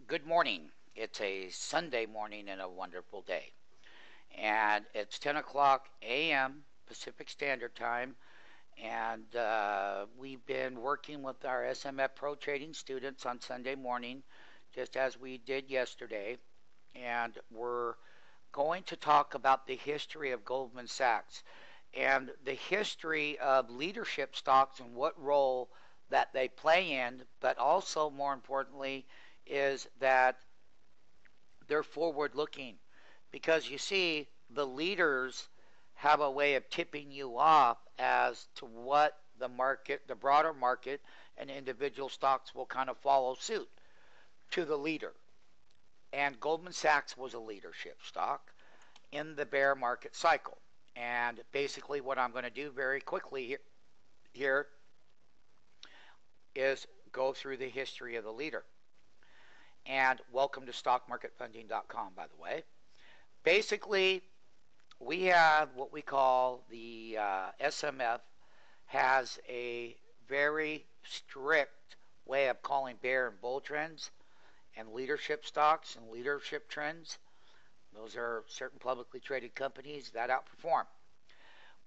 Good morning. It's a Sunday morning and a wonderful day. And it's 10 o'clock a.m. Pacific Standard Time. And we've been working with our SMF Pro Trading students on Sunday morning, just as we did yesterday. And we're going to talk about the history of Goldman Sachs and the history of leadership stocks and what role that they play in, but also more importantly, is that they're forward looking because you see the leaders have a way of tipping you off as to what the market, the broader market, and individual stocks will kind of follow suit to the leader. And Goldman Sachs was a leadership stock in the bear market cycle. And basically, what I'm going to do very quickly here is go through the history of the leader. And welcome to stockmarketfunding.com, by the way. Basically, we have what we call the SMF has a very strict way of calling bear and bull trends and leadership stocks and leadership trends. Those are certain publicly traded companies that outperform.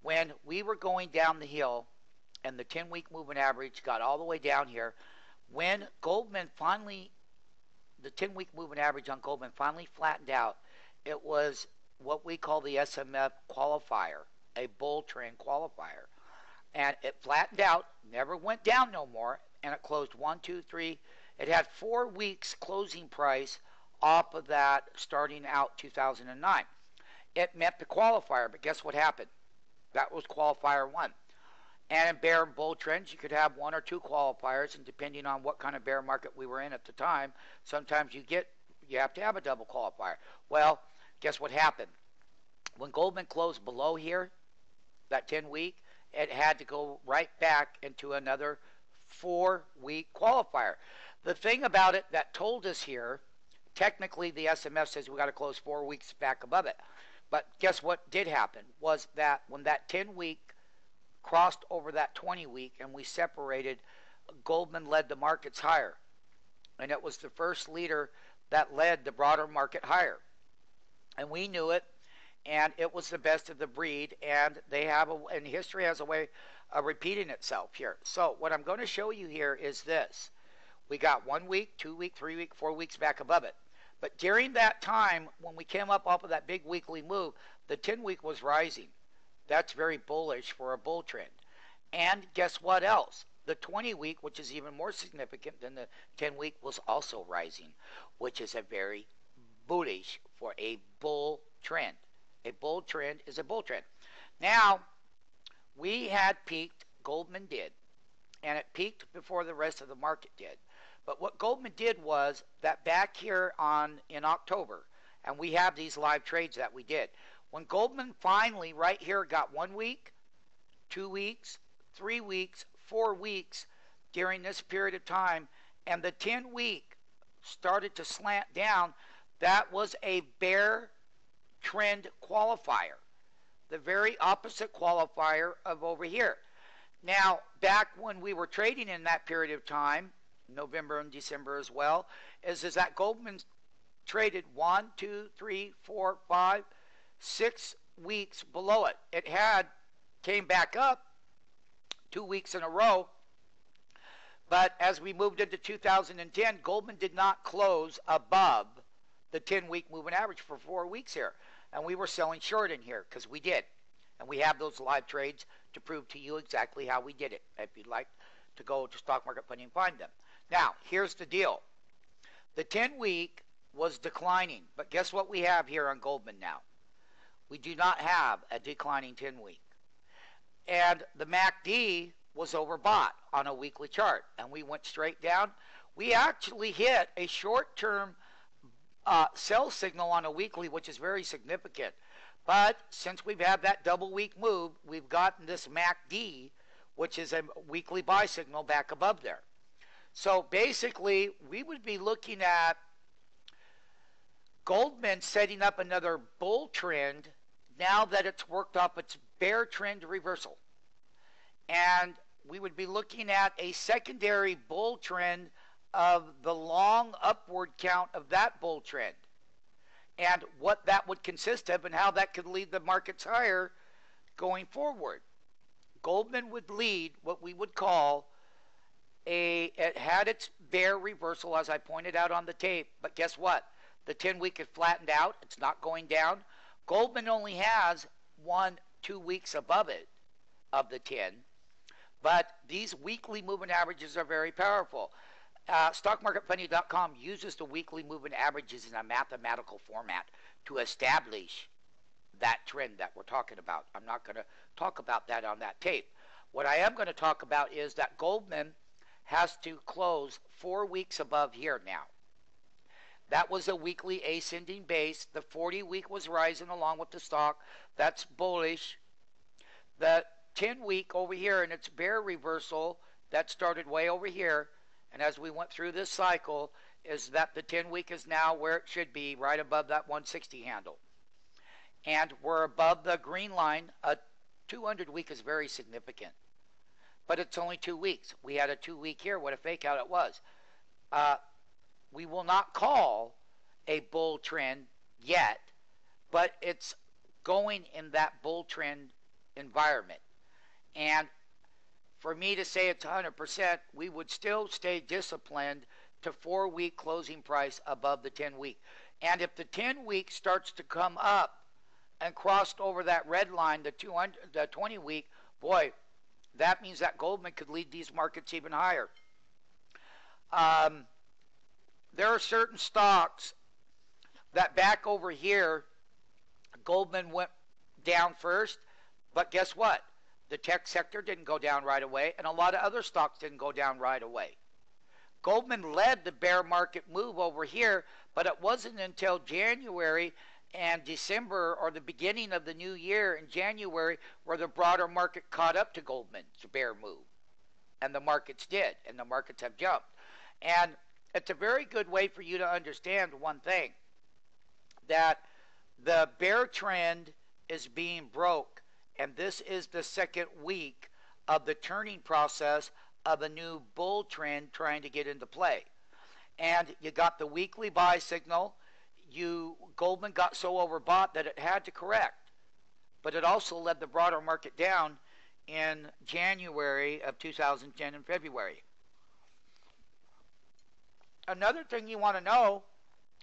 When we were going down the hill and the 10-week moving average got all the way down here, when Goldman finally, the 10-week moving average on Goldman finally flattened out, it was what we call the SMF qualifier, a bull trend qualifier. And it flattened out, never went down no more, and it closed 1, 2, 3. It had 4 weeks closing price off of that starting out 2009. It met the qualifier, but guess what happened? That was qualifier 1. And in bear and bull trends, you could have 1 or 2 qualifiers, and depending on what kind of bear market we were in at the time, sometimes you have to have a double qualifier. Well, guess what happened? When Goldman closed below here, that 10-week, it had to go right back into another 4-week qualifier. The thing about it that told us here, technically the SMF says we got to close 4 weeks back above it. But guess what did happen was that when that 10-week crossed over that 20-week and we separated, Goldman led the markets higher. And it was the first leader that led the broader market higher. And we knew it, and it was the best of the breed, and and history has a way of repeating itself here. So what I'm going to show you here is this. We got 1 week, 2 week, 3 week, 4 weeks back above it. But during that time, when we came up off of that big weekly move, the 10-week was rising. That's very bullish for a bull trend. And guess what else? The 20-week, which is even more significant than the 10-week, was also rising, which is a very bullish for a bull trend. A bull trend is a bull trend. Now, we had peaked, Goldman did, and it peaked before the rest of the market did. But what Goldman did was that back here in October, and we have these live trades that we did, when Goldman finally right here got 1 week, 2 weeks, 3 weeks, 4 weeks during this period of time, and the 10-week started to slant down, that was a bear trend qualifier, the very opposite qualifier of over here. Now, back when we were trading in that period of time, November and December as well, is that Goldman traded 1, 2, 3, 4, 5, 6 weeks below it. It came back up 2 weeks in a row, but as we moved into 2010, Goldman did not close above the 10-week moving average for 4 weeks here. And we were selling short in here because we did. And we have those live trades to prove to you exactly how we did it. If you'd like to go to Stock Market Funding and find them. Now, here's the deal. The 10-week was declining. But guess what we have here on Goldman now? We do not have a declining 10-week. And the MACD was overbought on a weekly chart. And we went straight down. We actually hit a short-term sell signal on a weekly, which is very significant. But since we've had that double week move, we've gotten this MACD, which is a weekly buy signal back above there. So basically, we would be looking at Goldman setting up another bull trend now that it's worked off its bear trend reversal. And we would be looking at a secondary bull trend of the long upward count of that bull trend and what that would consist of and how that could lead the markets higher going forward. Goldman would lead what we would call it had its bear reversal, as I pointed out on the tape, but guess what? The 10-week has flattened out. It's not going down. Goldman only has 1-2 weeks above it of the 10, but these weekly moving averages are very powerful. StockMarketFunding.com uses the weekly moving averages in a mathematical format to establish that trend that we're talking about. I'm not going to talk about that on that tape. What I am going to talk about is that Goldman has to close 4 weeks above here now. That was a weekly ascending base. The 40-week was rising along with the stock. That's bullish. The 10-week over here in its bear reversal that started way over here, and as we went through this cycle, is that the 10-week is now where it should be, right above that 160 handle. And we're above the green line. A 200-week is very significant. But it's only 2 weeks. We had a 2-week here. What a fake out it was. We will not call a bull trend yet, but it's going in that bull trend environment. And for me to say it's 100%, we would still stay disciplined to 4-week closing price above the 10-week. And if the 10-week starts to come up and crossed over that red line, the 20-week, boy, that means that Goldman could lead these markets even higher. There are certain stocks that back over here, Goldman went down first, but guess what? The tech sector didn't go down right away, and a lot of other stocks didn't go down right away. Goldman led the bear market move over here, but it wasn't until January and December, or the beginning of the new year in January, where the broader market caught up to Goldman's bear move. And the markets did, and the markets have jumped. And it's a very good way for you to understand one thing, that the bear trend is being broke, and this is the second week of the turning process of a new bull trend trying to get into play. And you got the weekly buy signal. Goldman got so overbought that it had to correct, but it also led the broader market down in January of 2010 and February. Another thing you want to know,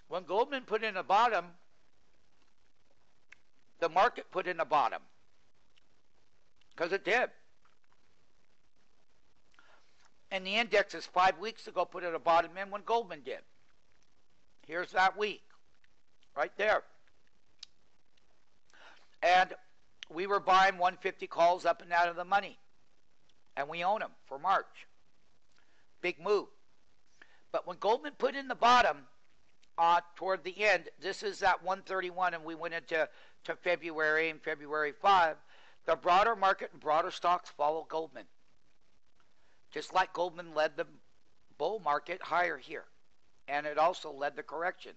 when Goldman put in a bottom, the market put in a bottom, because it did. And the indexes 5 weeks ago put in a bottom in when Goldman did. Here's that week, right there. And we were buying 150 calls up and out of the money, and we own them for March. Big move. But when Goldman put in the bottom toward the end, this is that 131, and we went into February and February 5, the broader market and broader stocks follow Goldman. Just like Goldman led the bull market higher here, and it also led the correction.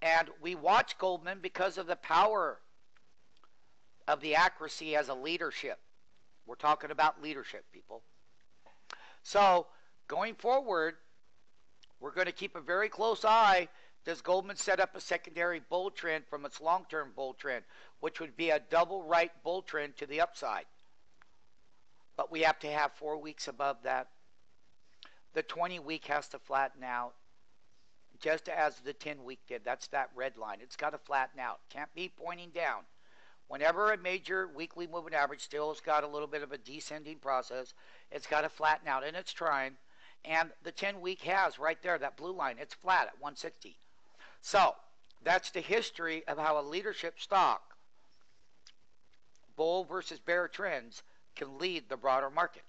And we watch Goldman because of the power of the accuracy as a leadership. We're talking about leadership, people. So going forward, we're going to keep a very close eye. Does Goldman set up a secondary bull trend from its long-term bull trend, which would be a double right bull trend to the upside? But we have to have 4 weeks above that. The 20-week has to flatten out, just as the 10-week did. That's that red line. It's got to flatten out. Can't be pointing down. Whenever a major weekly moving average still has got a little bit of a descending process, it's got to flatten out, and it's trying. And the 10-week has right there, that blue line. It's flat at 160. So that's the history of how a leadership stock, bull versus bear trends, can lead the broader market.